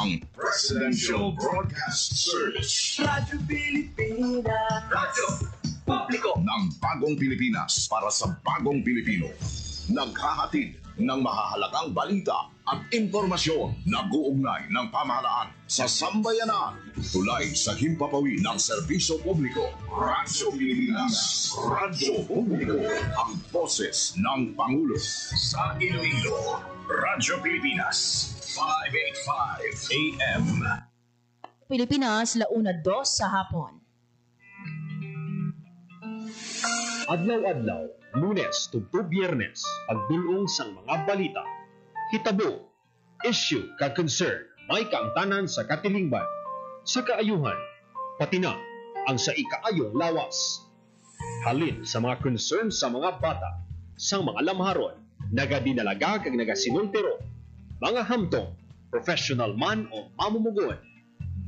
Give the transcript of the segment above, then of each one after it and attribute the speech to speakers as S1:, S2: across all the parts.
S1: ang Presidential Broadcast Service.
S2: Radyo Pilipinas.
S1: Radyo Publiko ng Bagong Pilipinas para sa Bagong Pilipino. Naghahatid ng mahahalagang balita at impormasyon na guugnay ng pamahalaan sa sambayanan. Tulay sa himpapawid ng serbisyo publiko. Radyo Pilipinas. Radyo Publiko. Ang boses ng Pangulo. Sa Iloilo, Radyo Pilipinas. 585 AM.
S3: Pilipinas, 1:02 sa hapon.
S4: Adlaw-adlaw, Lunes tugtog Biyernes, pagdulong sang mga balita. Hitabo, issue kag concern, may kaangtanan sa katilingban, sa kaayuhan, pati na ang sa ikaayong lawas. Halin sa mga concern sa mga bata, sang mga lamharon, nagadinalaga kag nagasinultero, mga hamtong, professional man o mamumugon,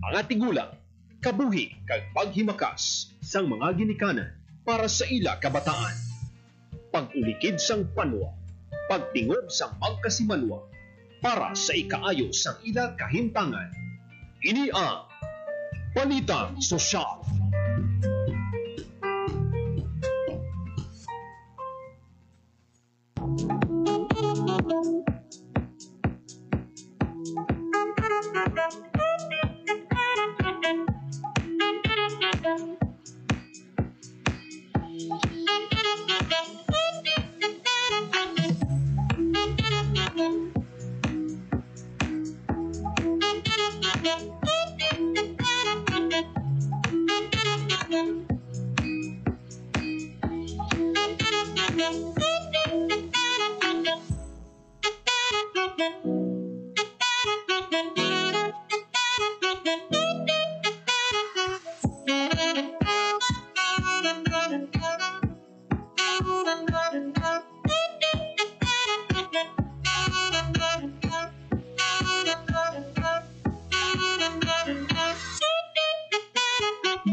S4: mga tigulang, kabuhi kag paghimakas sang mga ginikanan para sa ila kabataan. Pag-ulikid sang panwa, pagtingob sang magkasimanwa, para sa ikaayo sang ila kahimtangan. Ini ang Balitang Sosyal.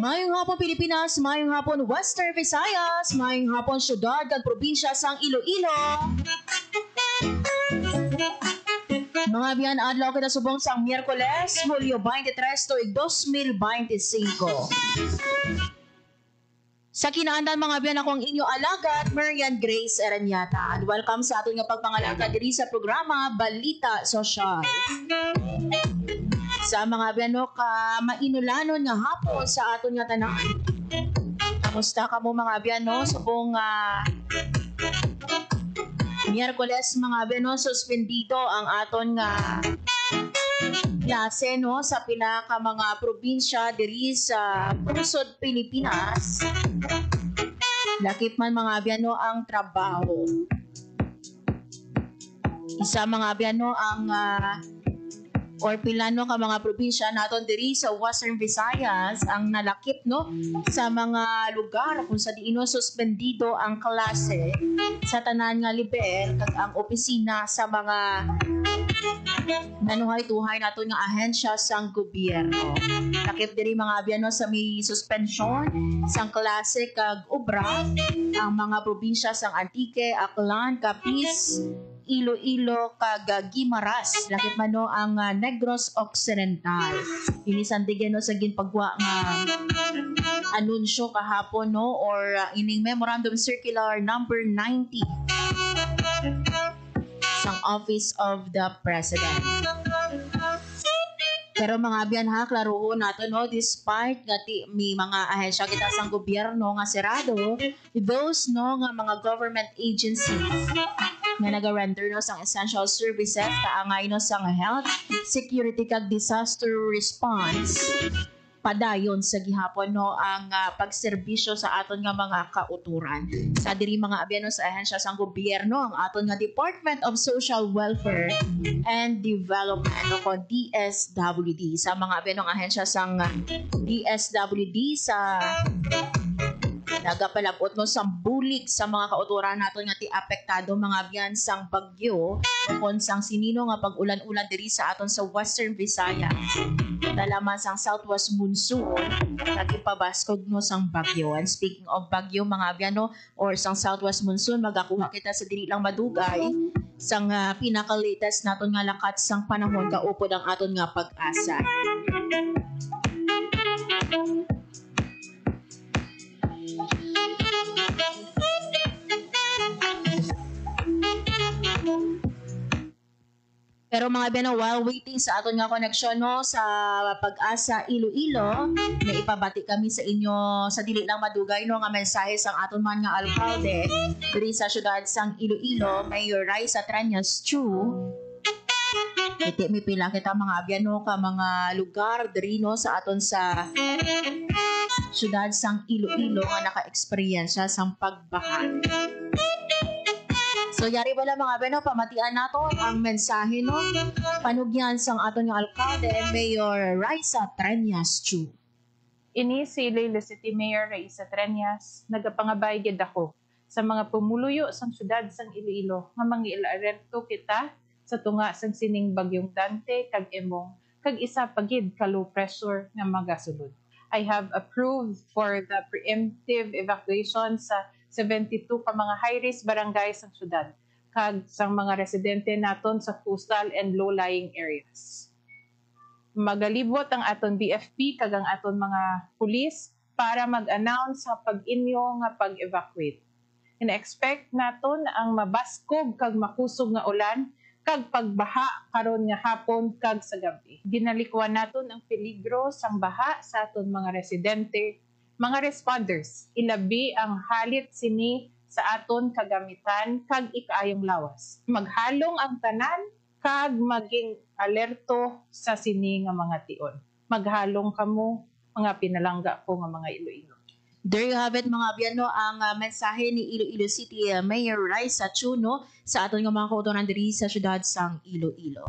S3: Mayong hapon Pilipinas, mayong hapon Western Visayas, mayong hapon syudad kag probinsya sang Iloilo. Mga biyan, adlaw kita subong sang Miyerkules, Hulyo 23 tuig 2025. Sa kinaandan mga biyan, ako ang inyo alagad, Marian Grace Eranyata. And welcome sa aton nga pagpangalaga diri sa programa Balita Sosyal. Sa mga biano ka mainulanon nga hapon sa aton nga tanan. Kamusta ka mo mga biano? Subong Miyerkules mga biano, suspendido ang aton nga klase no sa pila ka mga probinsya diri sa pusod Pilipinas. Lakip man mga biano ang trabaho. Isa mga biano ang or pilano ka mga probinsya naton diri sa Western Visayas ang nalakip no sa mga lugar kung sa diino suspendido ang klase sa tanan nga level kag ang opisina sa mga nanuhay-tuhay naton nga ahensya sang gobyerno. Lakip diri mga biano sa may suspension sang klase kag obra ang mga probinsya sang Antique, Aklan, Capiz, Iloilo kag Guimaras, lakip man no ang Negros Occidental. Inisandigan no sa ginpagwa nga anunsyo kahapon no or ining Memorandum Circular number 90 sang Office of the President. Pero mga biyan ha, klarohon nato no, despite nga may mga ahensya kita sang gobyerno nga serado, those no nga mga government agencies nga naga-render no sang essential services kaangay no sang health, security kag disaster response. Padayon sa gihapon no ang pagserbisyo sa aton nga mga kauturan. Sa diri mga abyan sa ahensya sang gobyerno ang aton nga Department of Social Welfare and Development o kon DSWD. Sa mga abyan ng ahensya sang DSWD sa Nagapalabot no sang bulig sa mga kauturan naton nga ti apektado mga biyan sang bagyo kon sang sinino nga pag-ulan-ulan diri sa aton sa Western Visayas. Dalaman sang southwest monsoon nagipabaskog no sang bagyo. And speaking of bagyo mga biyan no, or sang southwest monsoon, magakuha kita sa dili lang madugay sang pinaka-latest naton nga lakat sang panahon kaupod ang aton nga pag-asa. Pero mga biyan, while waiting sa aton nga koneksyon no, sa Pag-asa Iloilo, may ipabati kami sa inyo sa dili lang madugay no, nga mensahe sang aton man nga alkalde diri sa syudad sang Iloilo, Mayor Raisa Trias Chu. Iti mi pila kita mga biyan no, ka mga lugar diri no sa aton sa syudad sang Iloilo nga naka-eksperyensya sang pagbaha. So yari pala mga beno, pamatian nato ang mensahe no, panugyan sang aton nga alkalde, Mayor Raisa Trias Chu.
S5: Ini si Iloilo City Mayor Raisa Trias, nagapangabay gid ako sa mga pumuluyo sang syudad sang Iloilo nga mangiilarento kita sa tunga sang sining bagyong Dante kag Emong kag isa pagid ka low pressure nga magasulod. I have approved for the preemptive evacuation sa 72 ka mga high-risk barangay sa syudad kag sang mga residente naton sa coastal and low-lying areas. Magalibot ang aton BFP kag ang aton mga pulis para mag-announce sa pag-inyo nga pag-evacuate. Ina-expect naton ang mabaskog kag makusog nga ulan kag pagbaha karon nga hapon kag sa gabi. Ginalikwan naton ang peligro sang baha sa aton mga residente, mga responders, ilabi ang halit sini sa aton kagamitan kag ikaayong lawas. Maghalong ang tanan kag maging alerto sa sini nga mga tion. Maghalong kamo mga pinalangga ko nga mga Iloilo.
S3: There you have it mga biyan no, ang mensahe ni Iloilo City Mayor Raisa Chu no, sa aton nga mga kauturan diri sa syudad sang Iloilo.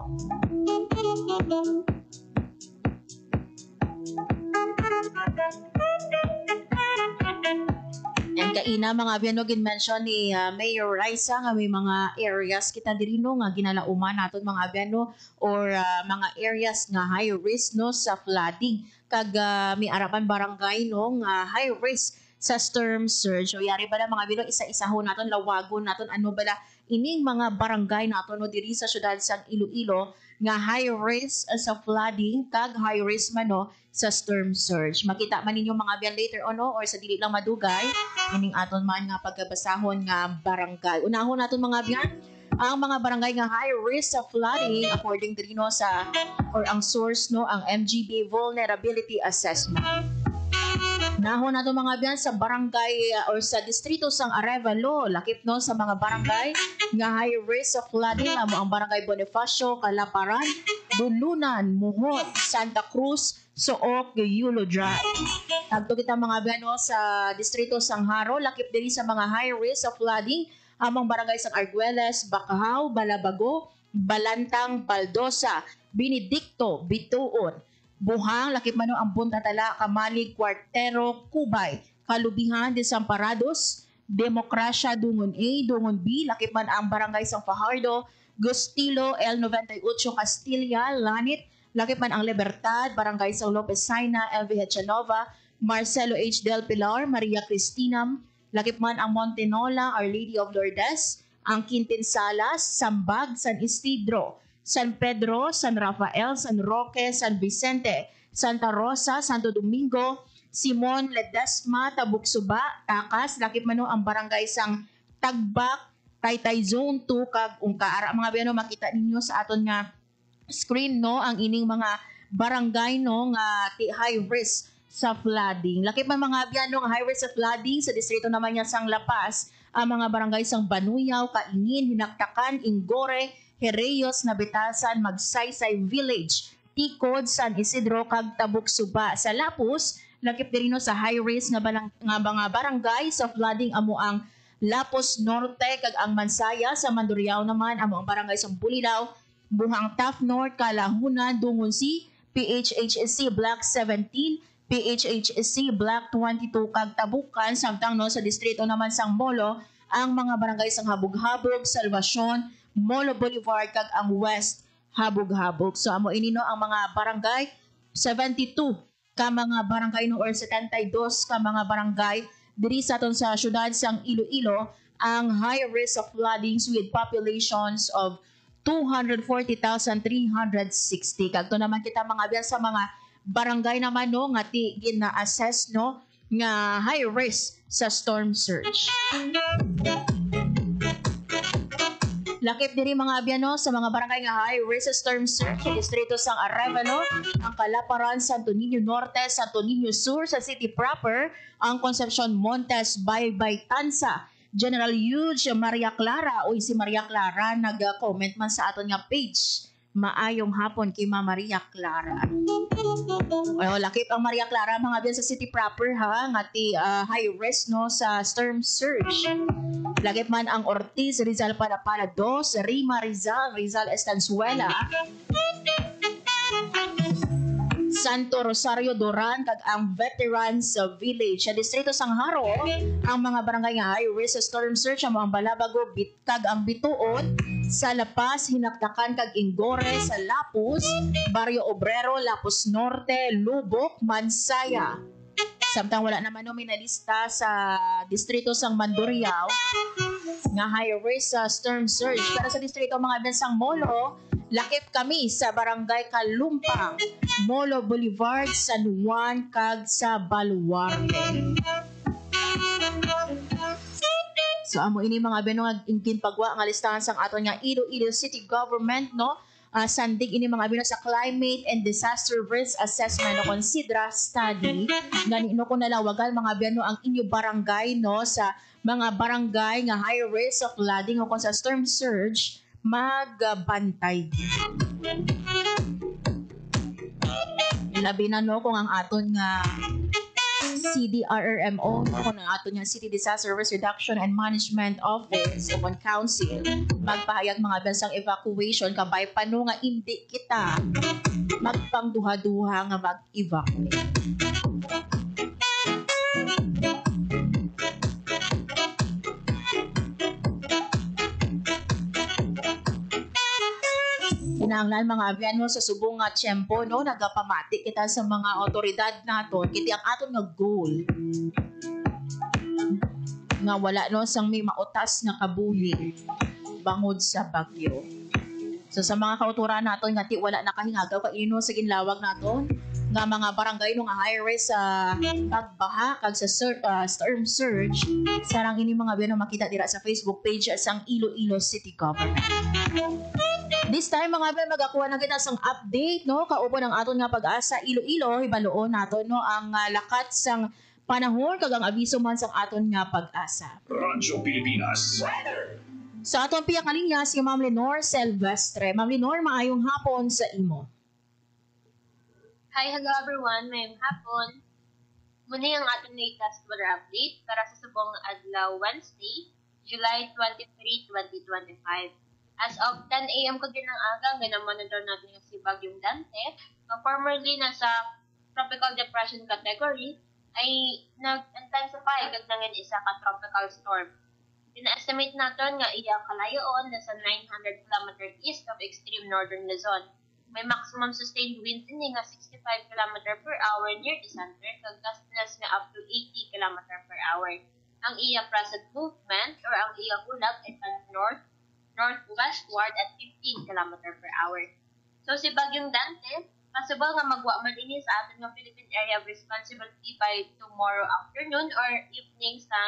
S3: And kaina mga biyan no, gin-mention ni Mayor Raisa nga may mga areas kita diri no nga ginalauman naton mga biyan no, or mga areas nga high risk no sa flooding kag may arapan barangay no nga high risk sa storm surge. So yari bala mga biyan no, isa-isahon naton, lawagon naton ano bala ining mga barangay naton no diri sa syudad sang Iloilo nga high risk sa flooding kag high risk man no sa storm surge. Makita man ninyo mga biyan later on no, or sa dili lang madugay ining aton man nga pagkabasahon nga barangay. Unahon naton mga biyan ang mga barangay nga high risk sa flooding according diri no sa or ang source no ang MGB Vulnerability Assessment. Nahon nato mga biyan sa barangay or sa distrito sang Arevalo, lakip no sa mga barangay nga high risk sa flooding amo ang barangay Bonifacio, Calaparan, Dulunan, Muhon, Santa Cruz, Sook, Yulo Drive. Tagto kita mga biyan no sa distrito sang Haro, lakip diri sa mga high risk sa flooding among barangay sang Arguelles, Bacahao, Balabago, Balantang, Baldosa, Benedicto, Bituon, Buhang, lakip man ang Buntatala, Kamalig, Cuartero, Cubay, Kalubihan, Desamparados, Demokrasya, Dungon A, Dungon B, lakip man ang barangay sang Fajardo, Gustilo, L98, Castilla, Lanit, lakip man ang Libertad, barangay sang Lopez Saina, LV Hechanova, Marcelo H. Del Pilar, Maria Cristina, lakip man ang Montenola, Our Lady of Lourdes, ang Quintinsalas, Sambag, San Isidro, San Pedro, San Rafael, San Roque, San Vicente, Santa Rosa, Santo Domingo, Simon, Ledesma, Tabuksuba, Takas, lakip man ang barangay sang Tagbak, Taytay Zone 2 kag Ungkaara. Mga biyan no, makita ninyo sa aton nga screen no ang ining mga barangay no nga high risk sa flooding. Lakip man mga biyan no, high risk sa flooding sa distrito naman niya sang La Paz, ang mga barangay sang Banuyaw, Kaingin, Hinaktakan, Ingore, Hereyos, Nabitasan, Magsaysay Village, Tikod, San Isidro, kag Tabuksuba. Sa Lapus, lakip diri no sa high risk nga mga barangay sa flooding amo ang Lapus Norte kag ang Mansaya. Sa Mandurriao naman amo ang barangay sang Bulilaw, Buhang Taf North, Kalahunan, Dungon C, PHHC Block 17, PHHC Block 22 kag Tabukan samtang no sa distrito naman sang Molo ang mga barangay sang Habog-Habog, Salvacion, Molo Boulevard kag ang West Habog-Habog. So amo ini no ang mga barangay 72 ka mga barangay no or 72 ka mga barangay diri sa aton sa syudad sang Iloilo ang high risk of floodings with populations of 240,360. Kagto naman kita mga biyan sa mga barangay naman no nga ti gina-assess no nga high risk sa storm surge. Lakip diri mga abyan no sa mga barangay nga high risk sa storm surge sa distrito sang Arevalo, ang Calaparan, Santo Niño Norte, Santo Niño Sur sa city proper, ang Concepcion Montes, Baybay Tansa, General Huge, Maria Clara, o si Maria Clara nag-comment man sa aton nga page. Maayong hapon kay Ma Maria Clara. Lakip ang Maria Clara mga biyan sa city proper ha, nga ti high risk no sa storm surge. Lakip man ang Ortiz, Rizal Padapala 2, Rima Rizal, Rizal Estanzuela, Santo Rosario Doran kag ang Veterans Village sa distrito sang Haro ang mga barangay nga high risk sa storm surge ang Balabago kag ang Bituon sa Lapas, Hinakdakan kag Ingore sa Lapus, Barrio Obrero, Lapus Norte, Lubok, Mansaya. Samtang wala naman no minalista sa distrito sang Mandurriao nga high risk sa storm surge. Pero sa distrito mga bensang Molo, lakip kami sa barangay Kalumpang, Molo Boulevard, San Juan kag sa Baluarte. So amo ini mga beno nga ginpagwa nga listahan sang aton nga Iloilo City Government no. Sandig ini mga bino sa Climate and Disaster Risk Assessment o Considera Study. Ganino ko nalawagan mga bino ang inyo barangay no sa mga barangay nga high risk of flooding o kung sa storm surge magbantay. Labi na no kung ang aton nga CDRRMO kung ang aton nga City Disaster Risk Reduction and Management Office o Council magpahayag mga bansang evacuation kabay pano nga hindi kita magpangduha-duha nga mag-evacuate. Kinahanglan mga abyan mo sa subong nga tiyempo no nagapamati kita sa mga otoridad naton kiti ang aton nga goal nga wala no sang may mautas nga kabuhi bangod sa bagyo. So sa mga kauturan naton nga ti wala nakahingagaw kaino sa ginlawag naton nga mga barangay no nga high risk sa pagbaha kag sa storm surge sarang ini mga abyan makita dira sa Facebook page sang Iloilo City Government. This time mga abyan magakuha na kita sang update no kaupo ng aton nga Pag-asa Iloilo hibaluon naton no ang lakat sang panahon kag ang abiso man sang aton nga Pag-asa.
S1: Radyo Pilipinas.
S3: Sa aton piyak nga linya si Ma'am Lenore Silvestre. Ma'am Lenore, maayong hapon sa imo.
S6: Hi, hello everyone. Mayong hapon. Muna ang ating latest weather update para sa subong adlaw Wednesday, July 23, 2025. As of 10 a.m. ko din ang aga, ganang-monitor natin yung si Bagyong Dante, na formerly nasa tropical depression category, ay nag-intensify kag nangin isa ka tropical storm. Ina-estimate natin nga iya kalayoon nasa 900 km east of extreme northern Luzon. May maximum sustained winds ini nga 65 km per hour near the center, kag gustiness nga up to 80 km per hour. Ang iya present movement or ang iya hulag ay northwestward at 15 km per hour. So si Bagyong Dante, possible nga magwa man ini sa aton nga Philippine Area of Responsibility by tomorrow afternoon or evening sa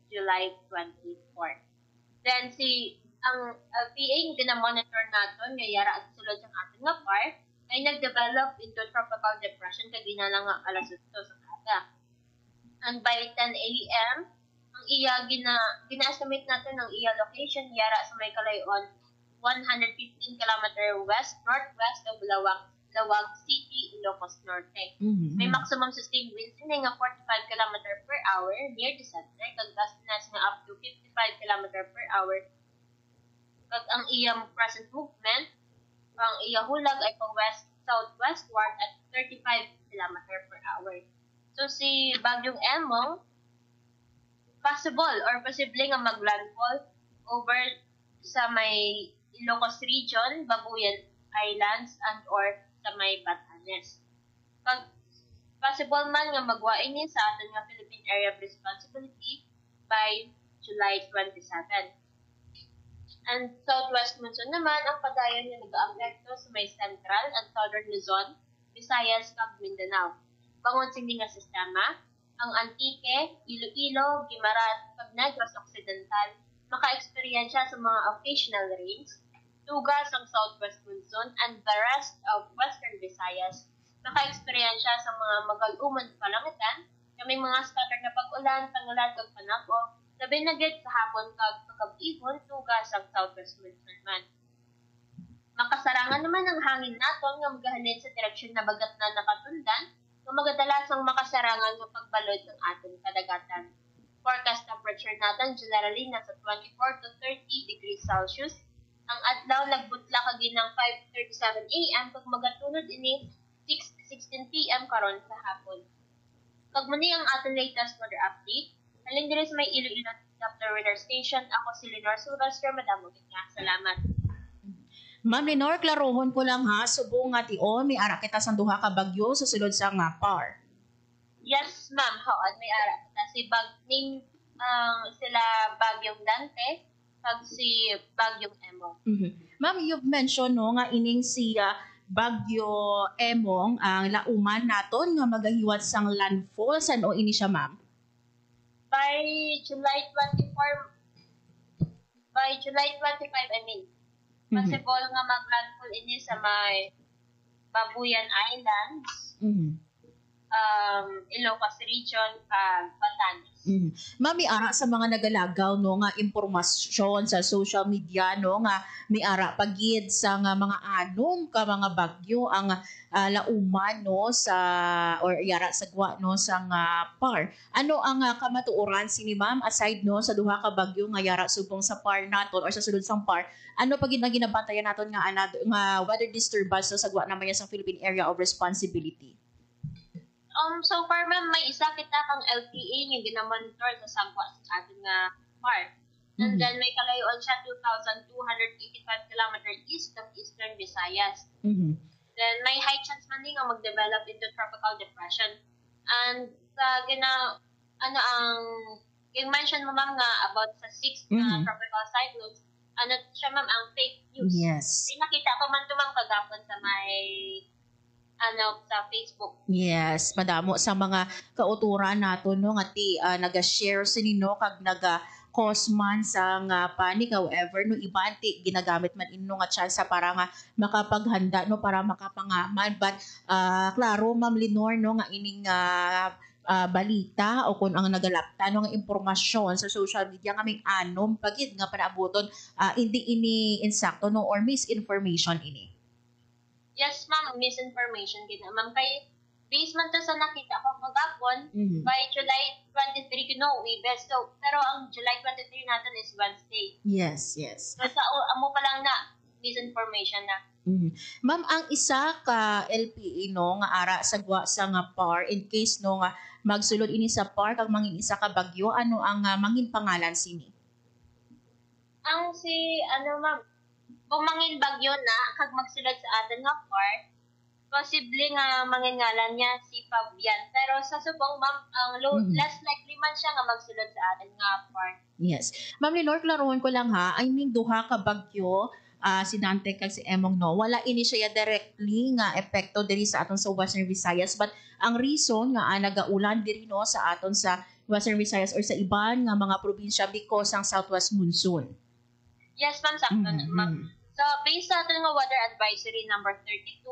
S6: July 24. Then ang PA nga monitor naton nga yara at sulod sa aton nga part ay nagdevelop into tropical depression kag ginalang nga alas 8 sa aga. And by 10 a.m. ang iya gina-estimate natin ang iya location yara sa may kalayon 115 km west-northwest of Lawag City, Ilocos Norte. May maximum sustained winds ini nga 45 km per hour near the center kag gustiness nga up to 55 km per hour. Kag ang iyang present movement, ang iya hulag ay pang west-southwestward at 35 km km per hour. So si Bagyong Emong, possible or posible nga maglandfall over sa may Ilocos Region, Babuyan Islands, and or sa may Batanes. Pag possible man nga magwain niya sa aton nga Philippine Area of Responsibility by July 27. And southwest monsoon naman ang padayon nga nag-aapekto sa may central at southern Luzon, Visayas, ug Mindanao. Bangon sini nga sistema, ang Antique, Iloilo, Guimaras, ug Negros Occidental maka-eksperyensya sa mga occasional rains, tugas ang southwest monsoon, and the rest of western Visayas maka-eksperyensya sa mga magal-umon kalangitan, kami mga scattered na pag-ulan, tangulan, ug panako, labi na gid sa hapon kag pagkab-ihon tugas ang southwest monsoon man. Makasarangan naman ang hangin naton nga magahalin sa direksyon na bagat na nakatundan, nga magadalas ang makasarangan nga pagbalod ng atong kadagatan. Forecast temperature natin generally nasa 24 to 30 degrees Celsius. Ang adlaw nagbutla kagi ng 5:37 AM kag magatunod ini 6:16 PM karon sa hapon. Kag muni ang atong latest weather update. Halin diri sa may Iloilo Doppler Radar Station. Ako si Lenore Sylvester, madamo gid nga. Salamat.
S3: Ma'am Lenore, klarohon ko lang ha, subong nga tion, may ara kita sa duha ka bagyo sa sulod sa nga PAR.
S6: Yes, ma'am. Hoon, may ara kita. Si sila Bagyong Dante, kag si Bagyong Emong.
S3: Ma'am, you've mentioned no, nga ining si Bagyo Emong ang lauman naton nga magahiwat sang landfall. San o ini siya, ma'am?
S6: By July 25, I mean, possible nga mag-landfall ini sa may Babuyan Islands, Ilocos Region, Batanes.
S3: Ma'am, may ara sa mga nagalagaw no nga impormasyon sa social media no nga may ara pagid sa nga mga anong ka mga bagyo ang lauman no sa or yara sagwa no sa nga PAR. Ano ang kamatuoran sini ma'am aside no sa duha ka bagyo nga yara subong sa PAR naton or sa sulod sang PAR? Ano pagid na ginabantayan naton nga nga weather disturbance no sagwa naman sa Philippine Area of Responsibility?
S6: So far, ma'am, may isa kita kang LTA nga ginamonitor sa sagwa sa ating nga PAR. And then may kalayuan siya 2,285 km east of Eastern Visayas. Then may high chance man din nga mag-develop into tropical depression. And yung mention mo ma'am nga about sa 6 tropical cyclones, ano siya ma'am, ang fake news.
S3: Yes.
S6: Nakita ko man tumang kagapon sa may sa Facebook.
S3: Yes, madamo sa mga kauturan nato no nga ti naga-share sinino kag naga-cause man sa nga panic. However no ibanti ginagamit man inno nga chance para nga makapaghanda no para makapangaman, but klaro ma'am Lenore no nga ining balita o kung ang nagalapta no nga impormasyon sa social media nga may anom pagid nga panaabuton hindi ini insakto no or misinformation ini.
S6: Yes, ma'am, misinformation gina. Ma'am, kay based man to sa nakita ko kagapon, by July 23 kino Webes. So, pero ang July 23 natin is Wednesday.
S3: Yes, yes.
S6: So, amo pa lang na misinformation na.
S3: Ma'am, ang isa ka LPA no nga ara sagwa sa nga PAR in case no nga magsulod ini sa PAR kag mangin isa ka bagyo, ano ang mangin pangalan sini?
S6: Ang ma'am, kung mangin bagyo na kag magsulod sa atin nga PAR, posible nga mangingalan niya si Fabian. Pero sa subong ma'am, ang less likely man siya nga magsulod sa atin nga PAR.
S3: Yes. Ma'am Lenore, klaroon ko lang ha, I mean duha ka bagyo, si Dante kag si Emong no, wala ini siya directly nga epekto diri sa aton sa Western Visayas, but ang reason nga nagaulan diri no sa aton sa Western Visayas or sa iban nga mga probinsya because ang southwest monsoon.
S6: Yes, ma'am, sakto na, ma'am. So, based sa ating nga weather advisory number 32,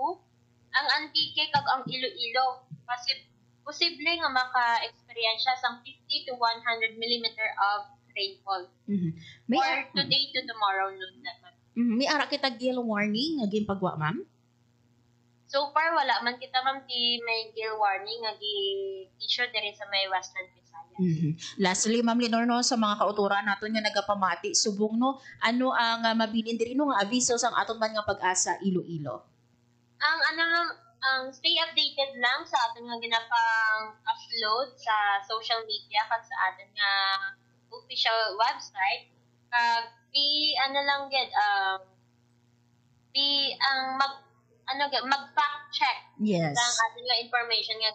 S6: ang Antique kag ang Iloilo, posible nga maka-experience sa 50 to 100 millimeter of rainfall. Or today to tomorrow noon naman.
S3: May ara kita gale warning nga ginpagwa, ma'am?
S6: So far, wala man kita, ma'am, may gale warning nga gi-issue diri sa may Western Visayas.
S3: Lastly, ma'am Lenore, no, sa mga kauturan naton nga nagapamati subong no, ano ang mabilin diri no nga aviso sang aton man nga Pag-asa Iloilo?
S6: stay updated lang sa ating nga ginapang upload sa social media kat sa ating nga official website. Ano lang gid mag fact check
S3: Yes.
S6: ang ating nga information nga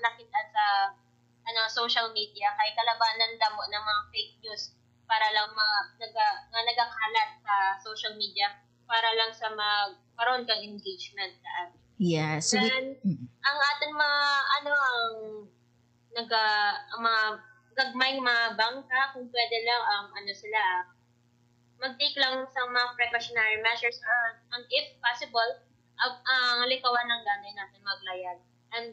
S6: nakita sa social media kay kalabanan damo ng mga fake news para lang nagakalat sa social media para lang sa magkaroon kang engagement sa atin.
S3: Yes. So,
S6: Then, ang ating mga mga gagmay mga bangka kung pwede lang mag-take lang sa mga precautionary measures and if possible ang likawan ng ganay natin maglayag. And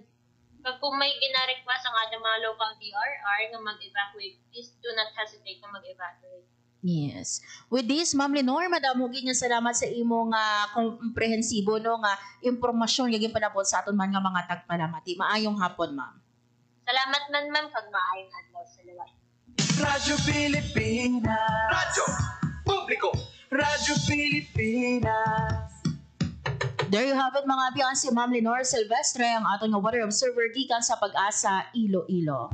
S6: kung may gina-request ang ating mga local DRR na mag-evacuate, please do not hesitate na mag-evacuate.
S3: yes. With this, Ma'am Lenore, madamo gid nga salamat sa imo nga komprehensibo no nga impormasyon nga ginpanabot sa aton man nga mga tagpalamati. Maayong hapon, Ma'am.
S6: Salamat man ma'am pag maayong adlaw sa liwat.
S2: Radyo Pilipinas.
S1: Radyo Publiko.
S2: Radyo Pilipinas.
S3: There you have it mga biyan, si Ma'am Lenore Silvestre, ang aton nga water observer gikan sa Pag-asa, Iloilo.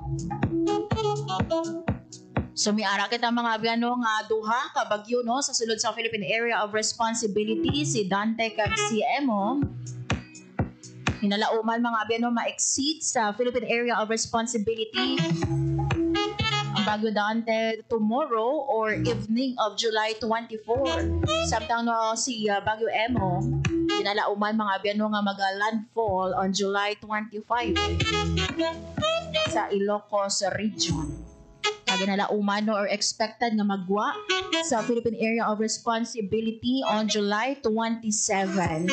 S3: So miara kita mga biyan no, nga duha ka bagyo no sa sulod sa Philippine Area of Responsibility si Dante kag si Emo. Hinalauman mga biyan no ma-exceed sa Philippine Area of Responsibility ang Bagyo Dante tomorrow or evening of July 24. Samtang no si Bagyo Emo hinalauman mga biyan no nga mag-landfall on July 25 sa Ilocos region. Ginalauman no or expected nga magwa sa Philippine Area of Responsibility on July 27.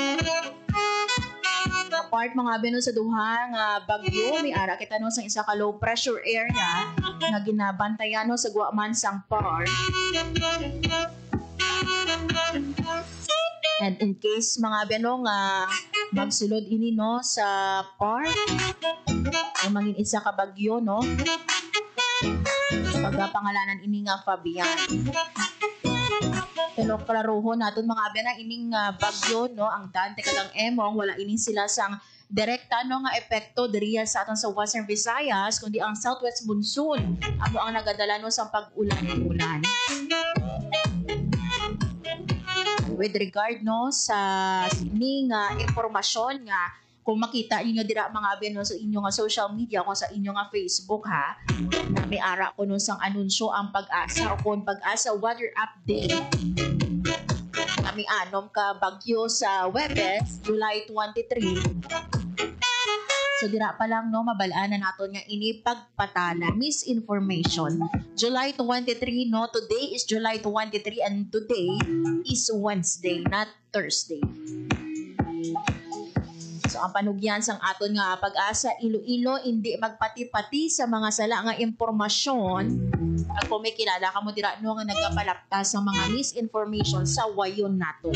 S3: Apart mga bino sa duha nga bagyo, may ara kita no sa isa ka low pressure area nga ginabantayan no sa Guaman Sangpar. And in case mga bino nga magsulod ini no sa park, ang mangin isa ka bagyo no, pagpangalanan ini nga Fabian. Pero klaruhon naton mga abyan ang ining bagyo no ang Dante kadang Emong wala ining sila sang direkta no nga epekto diriya sa aton sa Western Visayas kundi ang southwest monsoon amo ang nagadala no sa pag-ulan. With regard no sa ining impormasyon nga kung makita niyo dira mga abyan no sa inyo nga social media o sa inyo nga Facebook ha na may ara ko no sang anunsyo ang Pag-asa o kung Pag-asa weather update kami anom ka bagyo sa Webes July 23. So dira pa lang no mabalaan na naton nga ini pagpatala misinformation. July 23 no, today is July 23 and today is Wednesday not Thursday. So ang panugyan sang aton nga Pag-asa Iloilo hindi magpati-pati sa mga sala nga impormasyon. At kung may kilala ka mo dira no nga nagapalaptas sa mga misinformation sa wayon nato.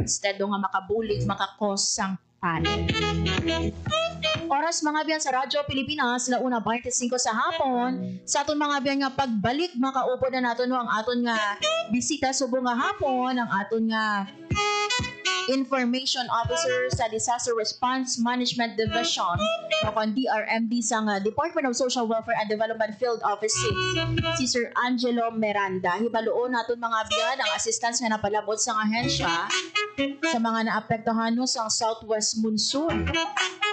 S3: Instead nga makabulig makakos sang panic. Oras mga biyan sa Radyo Pilipinas, 1:25 sa hapon. Sa aton mga biyan nga pagbalik makaupo na nato no ang aton nga bisita subong nga hapon, ang aton nga Information Officer sa Disaster Response Management Division o kung DRMD sa Department of Social Welfare and Development Field Office 6, si Sir Angelo Miranda. Hibaluon naton mga biyan ang assistance nga napalabot sa ahensya sa mga naapektuhan no sa Southwest Monsoon.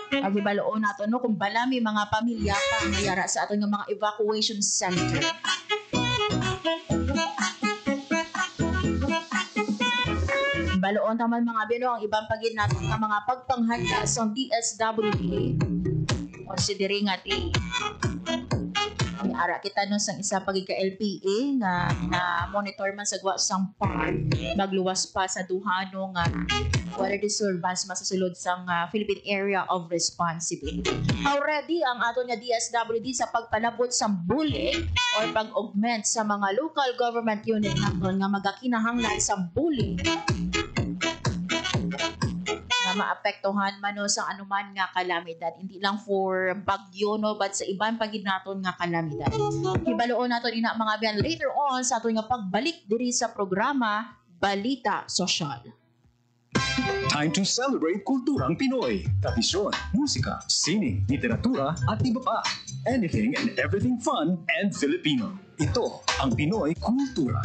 S3: Hibaluon naton no kung bala may mga pamilya pa mayara sa aton nga mga evacuation center. Baloon taman mga bino ang ibang pagid natin ng mga pagpanghanda sa DSWD. Considering nga ti may ara kita no sang isa pagid ka LPA nga na monitor man sa sang park magluwas pa sa duha no nga water disturbance masasulod sang Philippine Area of Responsibility. Already ang aton nga DSWD sa pagpalabot sa bullying or pag-augment sa mga local government unit naton nga magakinahanglan sa bullying na maapektuhan man no sa anuman nga kalamidad, hindi lang for bagyo no but sa ibang pagid naton nga kalamidad. Hibaluon naton ina mga biyan later on sa aton nga pagbalik diri sa programa Balita Sosyal.
S7: Time to celebrate kulturang Pinoy. Tradisyon, musika, sining, literatura at iba pa. Anything and everything fun and Filipino. Ito ang Pinoy Kultura.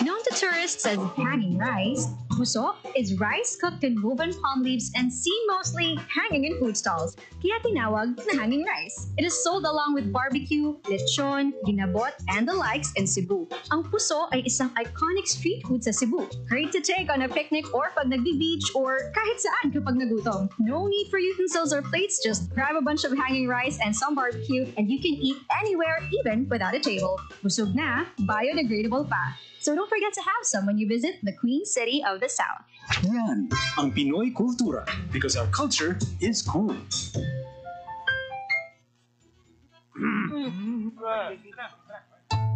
S8: Known to tourists as hanging rice, puso is rice cooked in woven palm leaves and seen mostly hanging in food stalls, kaya tinawag na hanging rice. It is sold along with barbecue, lechon, ginabot, and the likes in Cebu. Ang puso ay isang iconic street food sa Cebu. Great to take on a picnic or pag nagbi-beach or kahit saan kapag nagutom. No need for utensils or plates, just grab a bunch of hanging rice and some barbecue and you can eat anywhere, even without a table. Busog na, biodegradable pa. So don't forget to have some when you visit the Queen City of the South.
S7: Yan ang Pinoy Kultura because our culture is cool.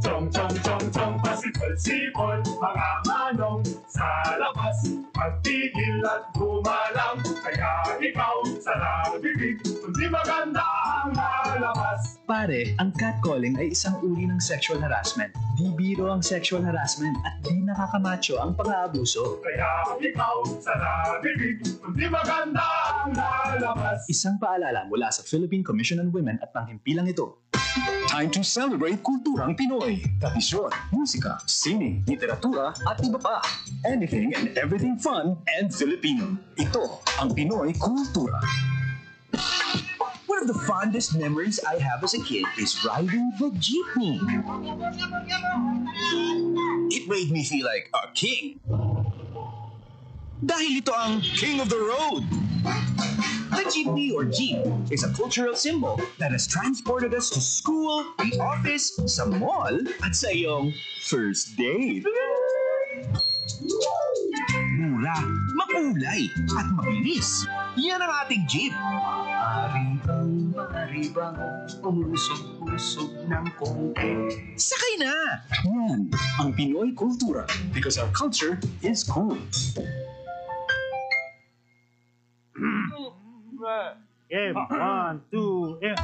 S9: Chong chong chong chong pasipol-sipol mga manong sa labas magtigil at gumalang kaya ikaw sa nabibig kundi maganda ang lalabas.
S7: Pare, ang catcalling ay isang uri ng sexual harassment. Di biro ang sexual harassment at di nakakamacho ang pang-aabuso.
S9: Kaya ikaw sa nabibig kundi maganda ang lalabas.
S7: Isang paalala mula sa Philippine Commission on Women at panghimpilang ito. Time to celebrate kulturang Pinoy. Tradisyon, musika, sining, literatura at iba pa. Anything and everything fun and Filipino. Ito ang Pinoy Kultura.
S10: One of the fondest memories I have as a kid is riding the jeepney. It made me feel like a king. Dahil ito ang King of the Road. The jeepney or jeep is a cultural symbol that has transported us to school, the office, sa mall, at sa iyong first date. Mura, makulay, at mabilis. Yan ang ating jeep. Maribang, umusog-usog ng konti. Sakay na!
S7: Yan ang Pinoy Kultura because our culture is cool.
S9: Game, 1, 2, yeah.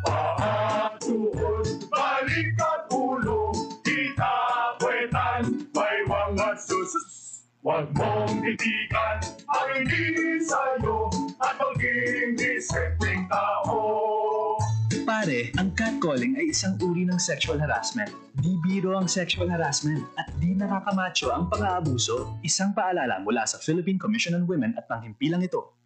S9: Paatuon, balik at ulo, kita kwetan, may mga susus. Huwag mong titigan ang hindi sa'yo at maging disenteng tao.
S7: Pare, ang catcalling ay isang uri ng sexual harassment. Di biro ang sexual harassment at di nakakamacho ang pang-aabuso. Isang paalala mula sa Philippine Commission on Women at panghimpilang ito.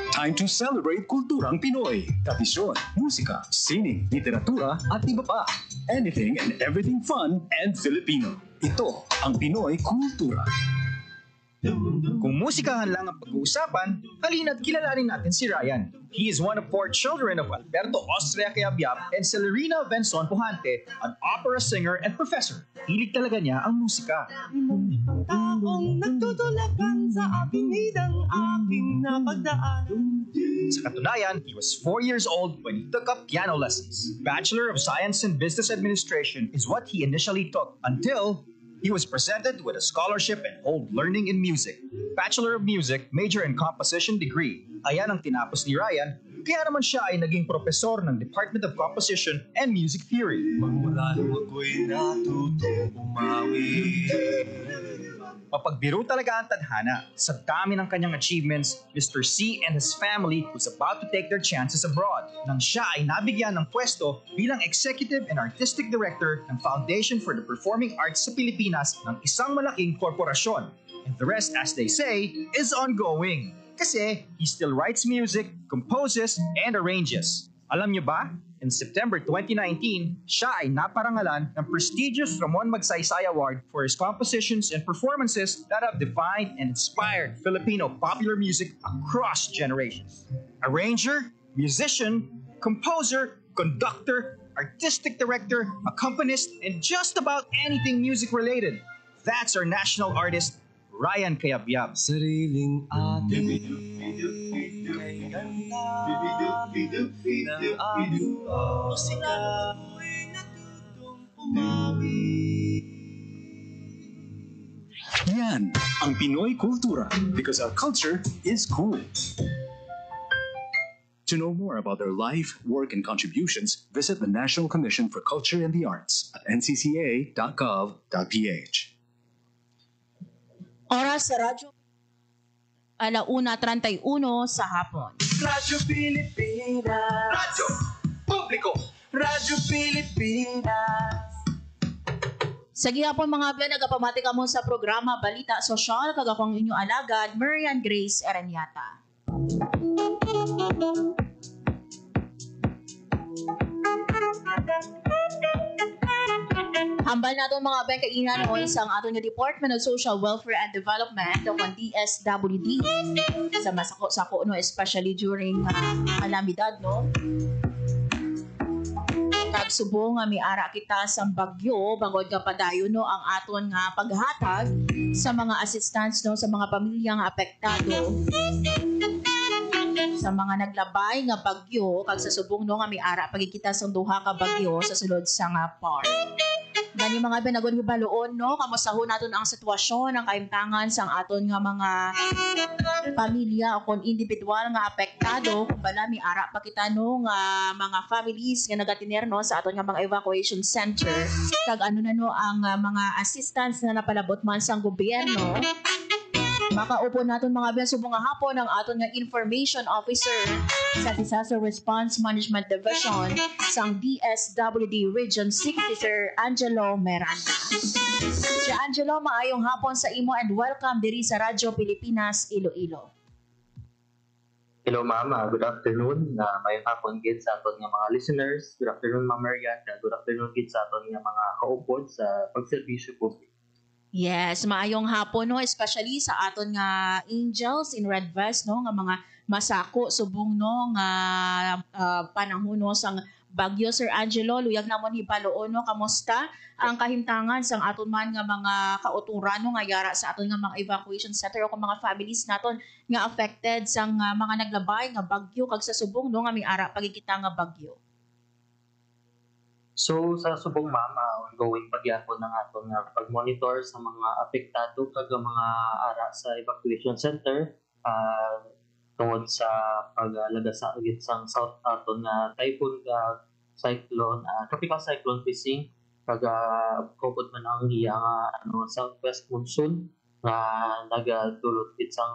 S7: Time to celebrate kulturang Pinoy. Tradisyon, musika, sining, literatura at iba pa. Anything and everything fun and Filipino. Ito ang Pinoy Kultura.
S10: Kung musikahan lang ang pag-uusapan, halina't kilalanin natin si Ryan. He is one of 4 children of Alberto Austria Cayabyab and Celerina Benzon Pujante, an opera singer and professor. Hilig talaga niya ang musika.
S2: Taong nagtutulakan sa aking hidang aking napagdaan.
S10: Sa katunayan, he was 4 years old when he took up piano lessons. Bachelor of Science in Business Administration is what he initially took until he was presented with a scholarship and hold learning in music. Bachelor of Music, major in composition degree. Ayan ang tinapos ni Ryan, kaya naman siya ay naging profesor ng Department of Composition and Music Theory.
S2: Magmula nung ako'y natutong umawi.
S10: Mapagbiro talaga ang tadhana. Sa dami ng kanyang achievements, Mr. C and his family was about to take their chances abroad nang siya ay nabigyan ng pwesto bilang Executive and Artistic Director ng Foundation for the Performing Arts sa Pilipinas ng isang malaking korporasyon. And the rest, as they say, is ongoing. Kasi he still writes music, composes, and arranges. Alam niyo ba? In September 2019, siya ay naparangalan ng prestigious Ramon Magsaysay Award for his compositions and performances that have defined and inspired Filipino popular music across generations. Arranger, musician, composer, conductor, artistic director, accompanist, and just about anything music-related. That's our national artist, Ryan Cayabyab.
S2: Sariling ating kay ganda ng ating musika ako'y natutong umawi.
S7: Yan ang Pinoy Kultura because our culture is cool. To know more about their life, work, and contributions, visit the National Commission for Culture and the Arts at ncca.gov.ph.
S3: Oras sa radyo 1:31 sa hapon.
S2: Radyo Pilipinas.
S1: Radyo Publiko.
S2: Radyo Pilipinas.
S3: Sa gihapon mga abyan, nagapamati ka mo sa programa Balita Sosyal, kagakong inyong alagad, Marian Grace Erenyata. Hambal nato mga abyan kainan o isang ato nga Department of Social Welfare and Development o kung DSWD sa masako-sako no, especially during kalamidad no. Kagsubong nga miara kita sa bagyo bangod ka padayon no ang aton nga paghatag sa mga assistance no sa mga pamilyang apektado sa mga naglabay nga bagyo kag sa subong no nga miara pagikita sa duha ka bagyo sa sulod sa nga park. Gani mga binagon hibaloon no kamusta naton ang sitwasyon ng kaimtangan sang aton nga mga pamilya o kon individual nga apektado kung bala mi ara pa kita no nga mga families nga nagatiner no sa aton nga mga evacuation center kag ano na no ang mga assistance na napalabot man sang gobyerno. Makaupo naton mga biyan subong nga hapon ang aton nga information officer sa Disaster Response Management Division sang DSWD Region 6 si Sir Angelo Miranda. Sir Angelo, maayong hapon sa imo and welcome diri sa Radyo Pilipinas Iloilo.
S11: Hello ma'am, good afternoon. Mayong hapon gid sa aton nga mga listeners. Good afternoon Ma'am Marian. Good afternoon gid sa aton nga mga kaupod sa pagserbisyo publiko.
S3: Yes, maayong hapon no, especially sa aton nga angels in red vest no nga mga masako subong no nga panahon no sang bagyo. Sir Angelo, luyag namon hibaloon no kamusta ang kahimtangan sang aton man nga mga kauturan no nga yara sa aton nga mga evacuation center o mga families naton nga affected sang mga naglabay nga bagyo kag sa subong no nga miara pagikita nga bagyo.
S11: So sa subong ma'am, ongoing pagyapon ng aton nga pag-monitor sa mga apektado kag mga ara sa evacuation center tungod sa paglagasang sang south aton nga typhoon cyclone, tropical cyclone Pising kag kubot man ang iya nga southwest monsoon nga nagadulot sang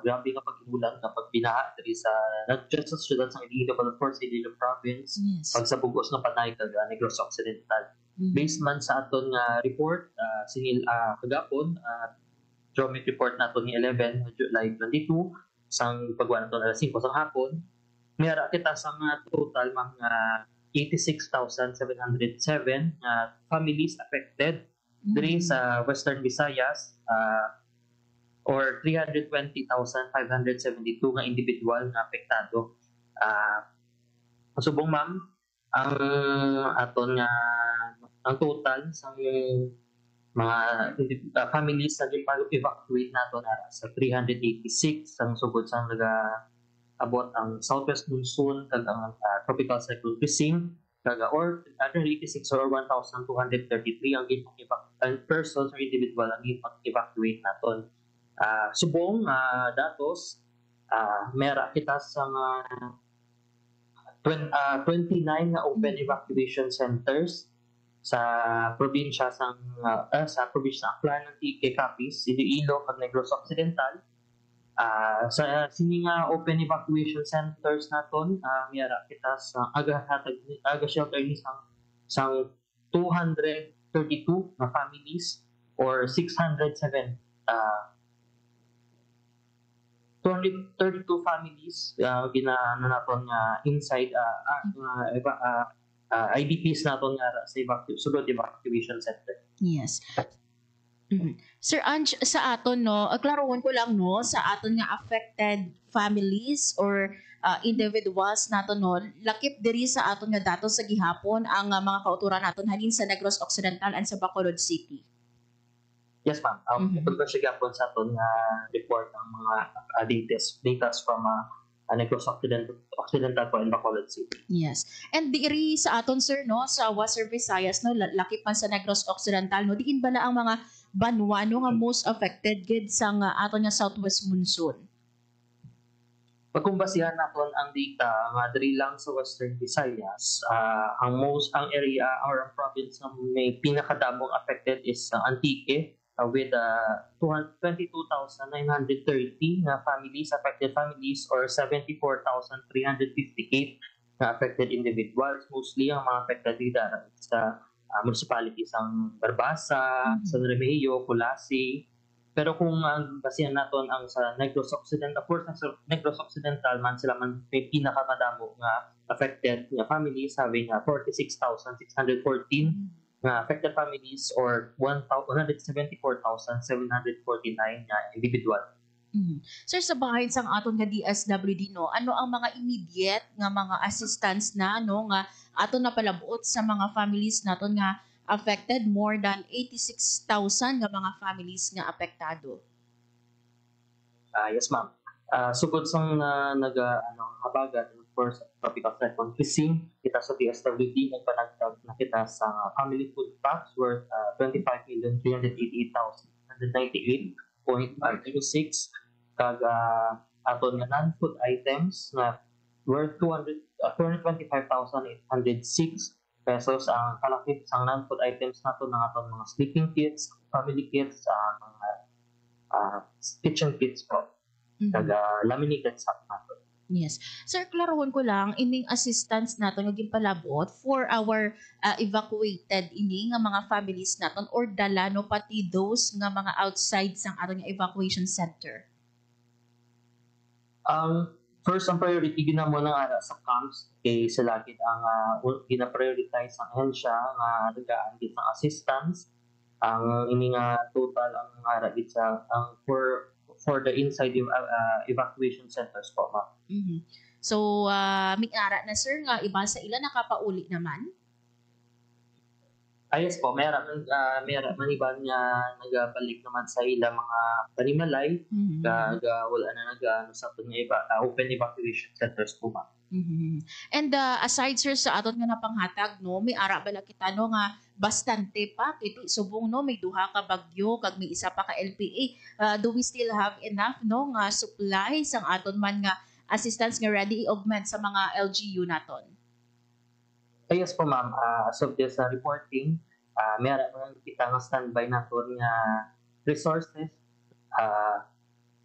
S11: grabe nga pag-ulan kapag binaha diri sa not just sa syudad sa Iloilo but of course Iloilo province pagsabugos nga panay kag Negros Occidental. Based man sa aton nga report singil kagapon geometry report naton ni 11 July 22 sang pagwan naton alas 5 sang hapon mayara kita sa total mga 86,707 families affected diri sa Western Visayas or 320,572 nga individual nga apektado. Subong ma'am, ang aton nga ang total sa mga families na evacuate naton sa 386 ang sugod sa abot ang southwest monsoon kag ang tropical cyclone Pising kag or 386 or 1,233 ang persons or individual ang evacuate naton. Subong datos mera kita sa 29 nga open evacuation centers sa probinsya sa probinsya Aklan, Antique, Capiz, Iloilo kag Negros Occidental. Sa sini nga open evacuation centers naton miyara kita sa aga shelter ni sang 232 na families or 607 232 families ginaano naton nga inside IDPs naton nga sa sulod evacuation center.
S3: Yes. Sir Ange, sa aton no, klarohon ko lang no, sa aton nga affected families or individuals naton no, lakip diri sa aton nga datos sa gihapon ang mga kauturan naton halin sa Negros Occidental and sa Bacolod City.
S11: Yes ma'am. Tungkol siya gapon sa aton nga report ang mga data from Negros Occidental po and Bacolod City.
S3: Yes. And diri sa aton sir no, sa Western Visayas no, lakip man sa Negros Occidental no, diin bala ang mga banwa no nga most affected gid sa aton nga southwest monsoon.
S11: Pagkumbasihan naton ang data nga diri lang sa Western Visayas, ang area or ang province na may pinakadamong affected is Antique, with 22,930 na families, affected families, or 74,358 na affected individuals. Mostly ang mga affected dito sa municipalities ang Barbasa, San Remigio, Colasi. Pero kung basihan naton ang sa Negros Occidental, of course, sa Negros Occidental man sila man may pinakamadamo nga affected nga families, having 46,614 nga affected families or 174,749 nga individual.
S3: Sir, sa bahin sang aton nga DSWD, no, ano ang mga immediate nga mga assistance na nga aton na palabuot sa mga families naton nga affected? More than 86,000 nga mga families nga apektado.
S11: Yes, ma'am. Sugod sang habagat, of course, tropical cyclone Christine, kita sa DSWD nagpanagtag na kita sa family food packs worth 25,388,198.526 kag aton nga non-food items na worth 225,806 pesos ang kalakip sang non-food items nato ng aton mga sleeping kits, family kits, mga kitchen kits po. Kag laminated sack nato.
S3: Yes. Sir, klarohon ko lang, ining assistance naton nga ginpalabot for our evacuated ini nga mga families naton or dala no pati those nga mga outside sang aton nga evacuation center.
S11: First, ang priority ginamo ng ara sa camps kay sila gid ang gina-prioritize ang hensya nga nagaan gid ng assistance. Ang ini nga total ang ara gid sa ang for the inside evacuation centers po, ma'am.
S3: So, may ara na sir nga iba sa ila nakapauli naman?
S11: Yes po, meron man iba nga nagabalik naman sa ila mga panimalay kag wala na sa aton nga open evacuation centers po, ma'am.
S3: And aside sir sa aton nga napanghatag, no, may ara bala kita no nga bastante pa kiti subong no may duha ka bagyo kag may isa pa ka LPA. Do we still have enough no nga supply sang aton man nga assistance nga ready i-augment sa mga LGU naton?
S11: Yes po, ma'am. As of this reporting, meron man kita nga standby naton nga resources,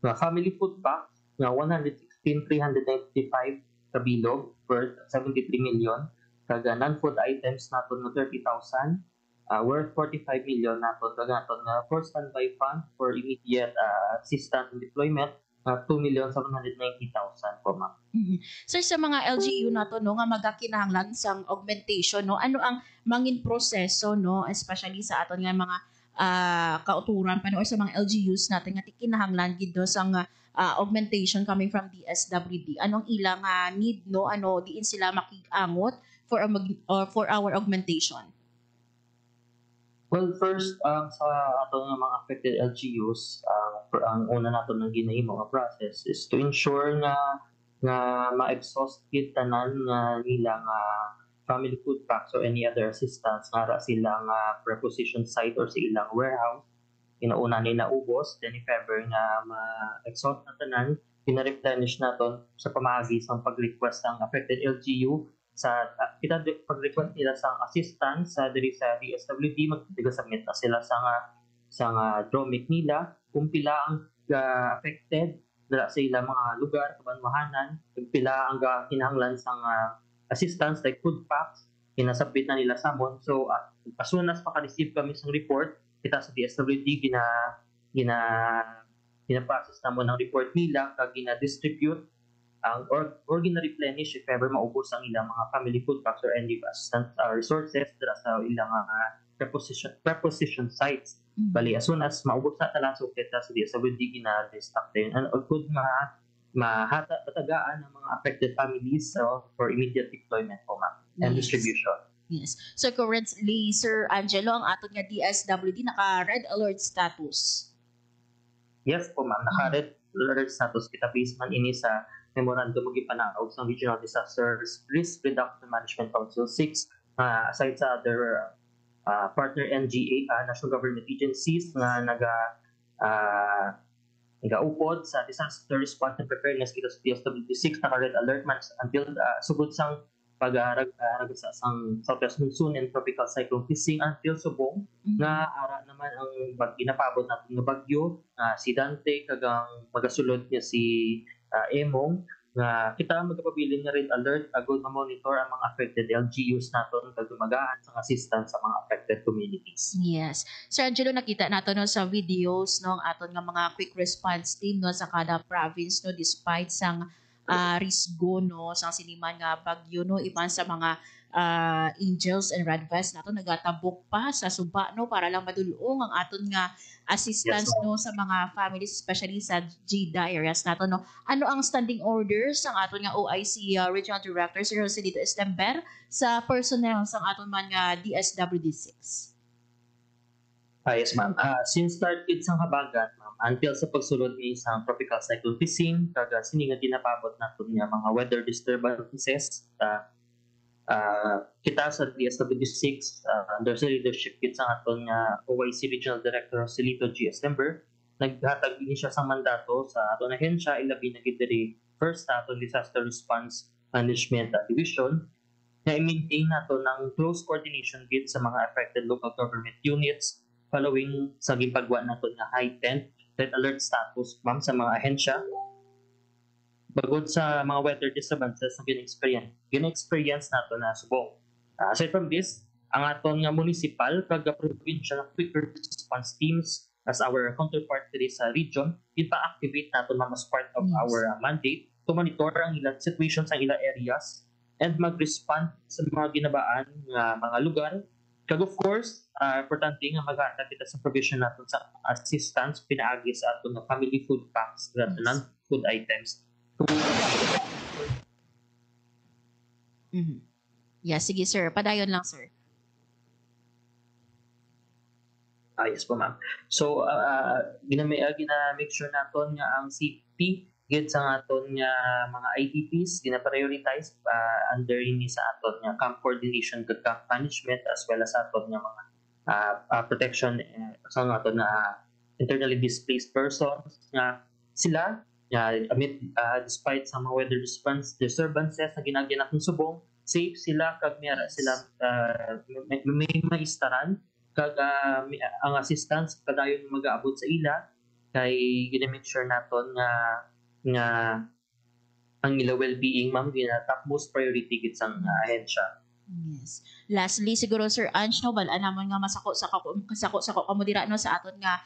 S11: nga family food packs nga 116,395 kabilog worth 73 million, kag non-food items naton nga 30,000 worth 45 million naton, kag naton nga for standby fund for immediate assistance and deployment 2,790,000 po, ma'am.
S3: Sir, sa mga LGU nato no nga magakinahanglan sang augmentation, no, ano ang mangin proseso, no, especially sa aton nga mga kauturan pa no, or sa mga LGUs natin nga kinahanglan gid sang augmentation coming from DSWD? Anong ilang need, no, ano diin sila makiangot for our augmentation?
S11: Well, first, sa ato nga mga affected LGUs, ang una nato nang ginahimo nga process is to ensure nga ma-exhaust gid tanan nga nilang family food packs or any other assistance nga ra silang preposition site or sa ilang warehouse. Inauna nila ubos, then if ever nga ma-exhaust na tanan, pina-replenish naton sa pamagi sa pag-request ng affected LGU sa kita pag-request nila sa assistance sa diri sa DSWD, magtigasubmit na sila sa DROMIC nila kung pila ang affected dala sa ilang mga lugar kabanwahanan, kung pila ang kinahanglan sa assistance like food packs, kinasabit na nila sa amon. So as soon as maka-receive kami ng report, kita sa DSWD gina-process na mo ng report nila kag gina-distribute or gina-replenish if ever maubos ang ilang mga family food packs or any assistance resources dala sa ilang preposition sites. Bali, as soon as maubos na talang so kita sa DSWD gina-restock din and good mahatagaan ng mga affected families for immediate deployment po, ma'am, and distribution.
S3: Yes. So currently, Sir Angelo, ang aton nga DSWD naka-red alert status.
S11: Yes po, ma'am. Naka-red alert status kita based man ini sa memorandum ng ipanaog sa Regional Disaster Risk Reduction Management Council 6, aside sa other partner NGA, national government agencies nga nagaupod sa disaster response and preparedness kita sa DSWD 6, naka-red alert man until sugod sang pag-arag sa sang Southwest Monsoon and Tropical Cyclone Pising until subong nga ara naman ang ginapabot natin nga bagyo si Dante kagang magasulod niya si Emong nga kita magpabilin nga red alert agud ma-monitor ang mga affected LGUs naton kag dumagaan sa assistance sa mga affected communities.
S3: Yes. Sir Angelo, nakita nato no sa videos no ang aton nga mga quick response team no sa kada province no despite sang risgo no sang siniman nga bagyo no iban sa mga Angels and Red Vest nato nagatabok pa sa suba no para lang madulong ang aton nga assistance no sa mga families especially sa GDA areas nato no. Ano ang standing orders ang aton nga OIC Regional Director Sir Joselito Estember sa personnel sa aton man nga DSWD6?
S11: Yes, ma'am. Since started sang habagat, ma'am, until sa pagsulod ni isang tropical cyclone Pising, kaga sini nga dinapabot naton nga mga weather disturbances, kita sa DSWD6 under sa leadership kit sa aton nga OIC Regional Director Joselito G. Estember, naghatag din siya sa mandato sa aton ahensya ilabi na gid first aton disaster response management division na i-maintain nato ng close coordination gid sa mga affected local government units following sa gipagwa nato nga heightened red alert status, ma'am, sa mga ahensya. Bagod sa mga weather disturbances na gina-experience nato na subong. Aside from this, ang aton nga municipal kag provincial quick response teams as our counterpart diri sa region, ipa-activate nato na as part of our mandate to monitor ang ilang situations sa ilang areas and mag-respond sa mga ginabaan nga mga lugar. Kag of course, importante nga maghatag kita sa provision nato sa assistance pinaagi sa aton nga family food packs at non-food items.
S3: Yeah, sige sir. Padayon lang sir.
S11: Yes po, ma'am. So, gina-make sure naton nga ang safety gid sa aton nga mga IDPs gina-prioritize under ini sa aton nga camp coordination kag camp management as well as aton nga mga protection sa aton nga internally displaced persons nga sila despite sa mga weather disturbances na ginagyan natin subong, safe sila kag mayara sila may maistaran kag ang assistance kadayon mag-aabot sa ila kay gina-make sure naton nga ang ila well-being, ma'am, top most priority gid sang ahensya.
S3: Yes. Lastly, siguro Sir Ange, no, balaan naman nga masako kamo dira no sa aton nga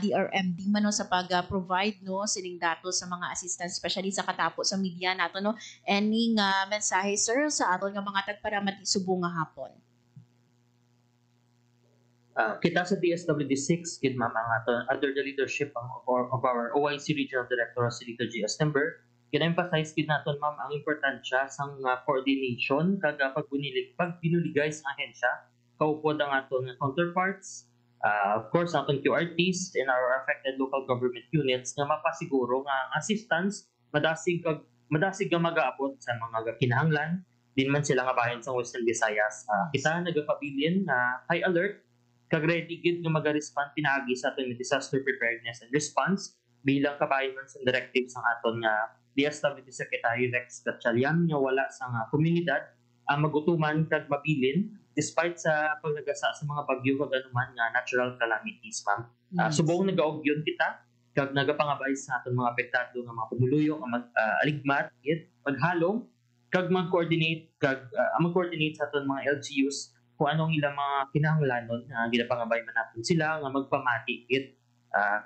S3: DRMD man no sa pag-provide no sining datos sa mga assistance especially sa katapo sa media nato no. Any nga mensahe sir sa aton nga mga tagparamati subong nga hapon?
S11: Kita sa DSWD6 gid ma'am ang aton under the leadership of our OIC Regional Director Joselito G. Estember, kina-emphasize gid naton ma'am ang importansya sang coordination kag pagbinuligay sa ahensya kaupod ang aton counterparts. Of course, ang QRTs and our affected local government units nga mapasiguro nga ang assistance madasig nga mag-aabot sa mga kinahanglan din man sila nga bahin sa Western Visayas. Kita nagapabilin na high alert kag ready gid nga mag-respond pinaagi sa aton disaster preparedness and response bilang kabahin man sa directives ng aton nga DSWD Secretary Rex Gatchalian nga wala sa komunidad ang magutuman kag mabilin despite sa paglagasa sa mga bagyo kag anuman nga natural calamities, ma'am. Subong nagaugyon kita kag nagapangabay sa aton mga apektado nga mga pamuluyo nga aligmat gid paghalong kag mag-coordinate sa aton mga LGUs kung anong ilang mga kinahanglanon nga ginapangabay man natin sila nga magpamati gid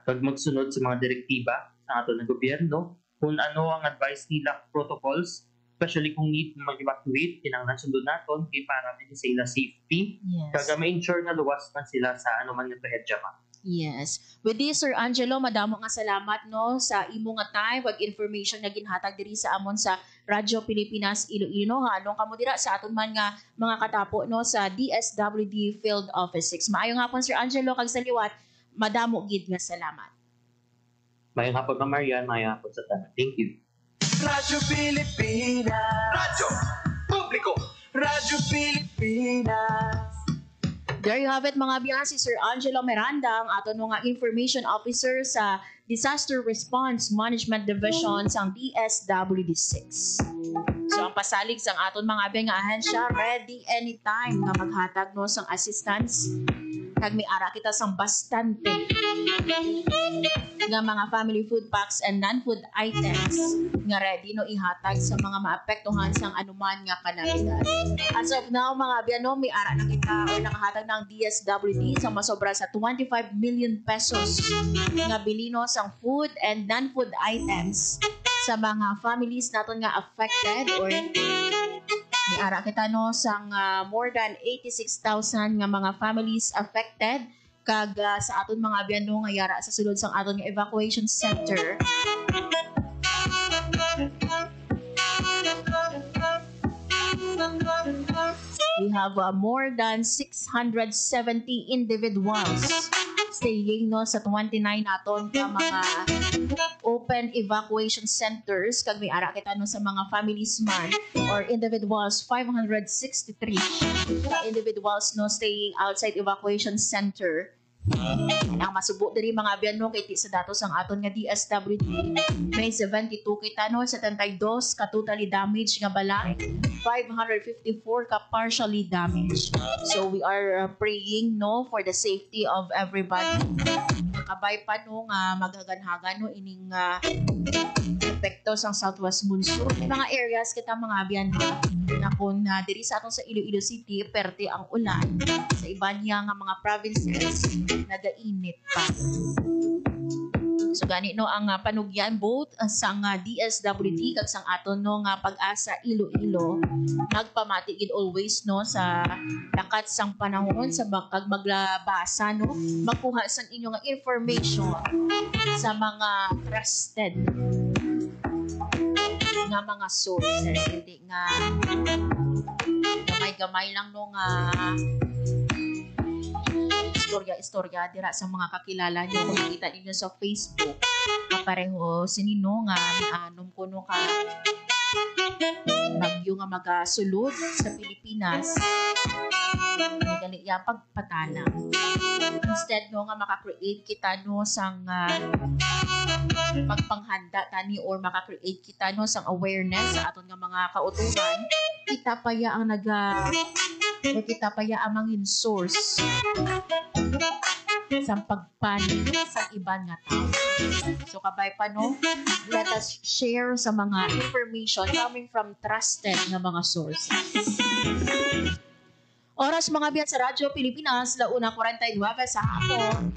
S11: kag magsunod sa mga direktiba sa aton nga gobyerno kung ano ang advice nila protocols especially kung need mag-evacuate, kinanglan sundod naton kay para din sa ila safety.
S3: Yes.
S11: Kaga ma-ensure na luwas man sila sa anuman nga trahedya, ma'am.
S3: Yes. With this, Sir Angelo, madamo nga salamat no sa imo nga time wag information nga ginhatag diri sa amon sa Radyo Pilipinas Iloilo halong kamo dira sa aton man nga mga katapo no sa DSWD Field Office 6. Maayong hapon Sir Angelo kag sa liwat, madamo gid nga salamat.
S11: Maayong hapon, Ma'am Marian, maayong hapon sa tanan. Thank you.
S2: Radyo Pilipinas.
S1: Radyo Publiko.
S2: Radyo Pilipinas.
S3: There you have it mga biyan, si Sir Angelo Miranda, ang aton mga information officer sa Disaster Response Management Division sa DSWD6. So ang pasalig sang aton mga abyan nga ahensya ready anytime nga maghatag no sang assistance kag may ara kita sang bastante nga mga family food packs and non-food items nga ready no ihatag sa mga maapektuhan sang anuman nga kalamidad. As of now mga abyan no, may ara na kita or nakahatag ng DSWD sa masobra sa 25 million pesos nga bilino sang food and non-food items sa mga families naton nga affected or may ara kita no sang more than 86,000 nga mga families affected kag sa aton mga abyan no nga yara sa sulod sang aton nga evacuation center. We have more than 670 individuals staying no sa 29 naton ka mga open evacuation centers kag may ara kita no sa mga families man or individuals 563 ka individuals no staying outside evacuation center. Ang masubo diri mga abyan no kay ti sa datos ang aton nga DSWD may 72 kita no 72 ka totally damaged nga balay 554 ka partially damaged. So we are praying no for the safety of everybody. Kabay pa no nga maghaganhagan no ining epekto sang southwest monsoon. May mga areas kita mga abyan na kung diri sa aton sa Iloilo City perte ang ulan, sa iba niya nga mga provinces nagainit pa. So gani no ang panugyan both sang DSWD kag sang aton no nga Pag-asa Iloilo nagpamati gid always no sa lakat sang panahon sa kag maglabasa no magkuha sang inyo nga information sa mga trusted nga mga sources, hindi nga gamay-gamay lang no nga istorya dira sa mga kakilala nyo kung nakita ninyo sa Facebook na pareho sinino nga anom ko no ka bagyo nga magasulod sa Pilipinas dali yan pagpatala instead no nga maka-create kita no sang pagpanghanda tani or maka-create kita no sang awareness sa aton nga mga kautuhan kita pa ya ang mangin source sa pagpanig sa iban nga tao. So kabay pa no, let us share sa mga information coming from trusted nga mga sources. Oras mga biyat sa Radyo Pilipinas, 1:49 sa hapon.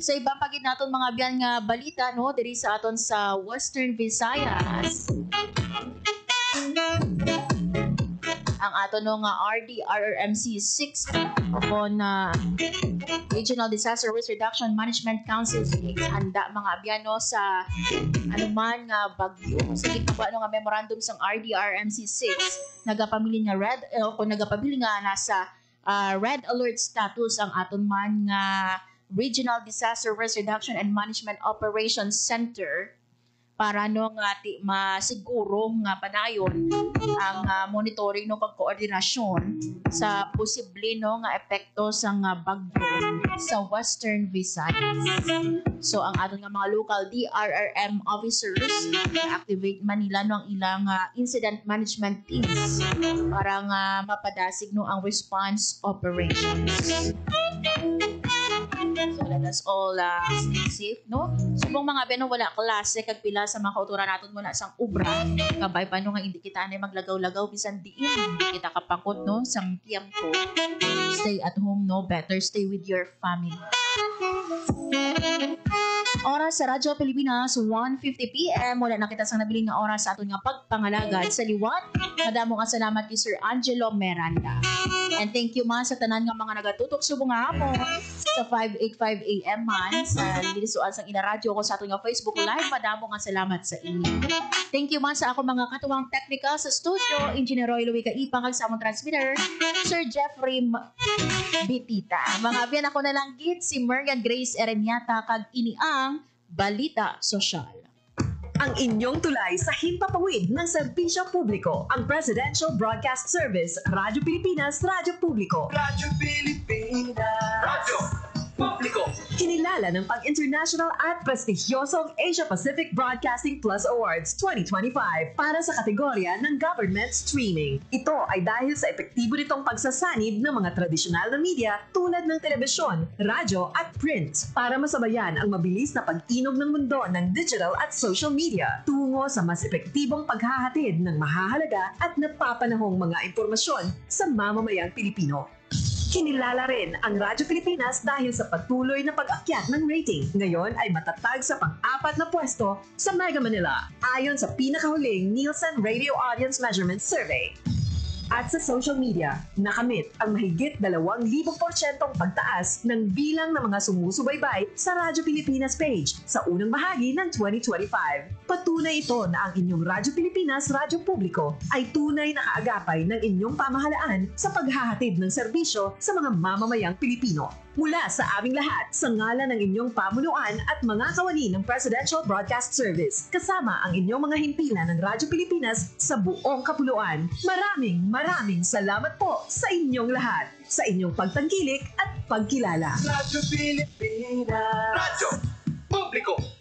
S3: Sa ibang pagid naton mga biyan nga balita no diri sa aton sa Western Visayas. Ang aton no nga RDRRMC 6 upon Regional Disaster Risk Reduction Management Council anda mga abyan no sa anuman nga bagyo sa gitaba no nga memorandum sang RDRRMC 6 nagapamili nga red kung nagapabili nga nasa red alert status ang aton man nga Regional Disaster Risk Reduction and Management Operations Center para no nga masiguro nga padayon ang monitoring no pagkoordinasyon sa posible no nga epekto sa nga bagyo sa Western Visayas. So ang aton nga mga local DRRM officers na-activate man nila no ang ilang incident management teams para nga mapadasig no ang response operations. So let us all stay safe, no? So kung mga beno wala klase kag pila sa mga kauturan naton muna sang ubra, kabay pa no nga hindi kita na maglagaw-lagaw bisan diin, hindi kita kapakot no sang tiempo. Stay at home, no? Better stay with your family. Oras sa Radyo Pilipinas, 1:50 PM. Wala na kita sang nabiling nga oras sa aton nga pagpangalagad sa liwat. Madamo nga salamat kay Sir Angelo Miranda. And thank you man sa tanan nga mga nagatutok subong nga hapon sa 5:85 AM man sa lilisuan sang ina radyo ko sa aton nga Facebook Live. Madamo nga salamat sa inyo. Thank you man sa ako mga katuwang technical sa studio, Engineer Roy Luica Ipang kag sa among transmitter, Sir Jeffrey Bitita. Mga biyan ako na lang gid si Mergan Grace Erenyata kag ini ang Balita Sosyal.
S12: Ang inyong tulay sa himpapawid ng serbisyo publiko, ang Presidential Broadcast Service, Radyo Pilipinas, Radyo Publiko.
S2: Radyo Pilipinas.
S9: Radyo
S2: Publiko.
S12: Kinilala ng pang-international at prestigyosong Asia Pacific Broadcasting Plus Awards 2025 para sa kategorya ng Government Streaming. Ito ay dahil sa epektibo nitong pagsasanib ng mga tradisyonal na media tulad ng telebisyon, radyo at print para masabayan ang mabilis na pag-inog ng mundo ng digital at social media tungo sa mas epektibong paghahatid ng mahahalaga at napapanahong mga impormasyon sa mamamayang Pilipino. Kinilala rin ang Radyo Pilipinas dahil sa patuloy na pag-akyat ng rating. Ngayon ay matatag sa pang-4 na pwesto sa Mega Manila ayon sa pinakahuling Nielsen Radio Audience Measurement Survey. At sa social media, nakamit ang mahigit 2,000% pagtaas ng bilang ng mga sumusubaybay sa Radyo Pilipinas page sa unang bahagi ng 2025. Patunay ito na ang inyong Radyo Pilipinas Radyo Publiko ay tunay na kaagapay ng inyong pamahalaan sa paghahatid ng serbisyo sa mga mamamayang Pilipino. Mula sa aming lahat, sa ngalan ng inyong pamunuan at mga kawani ng Presidential Broadcast Service, kasama ang inyong mga himpilan ng Radyo Pilipinas sa buong kapuluan. Maraming salamat po sa inyong lahat, sa inyong pagtangkilik at pagkilala.
S2: Radyo Pilipinas.
S10: Radyo Publiko.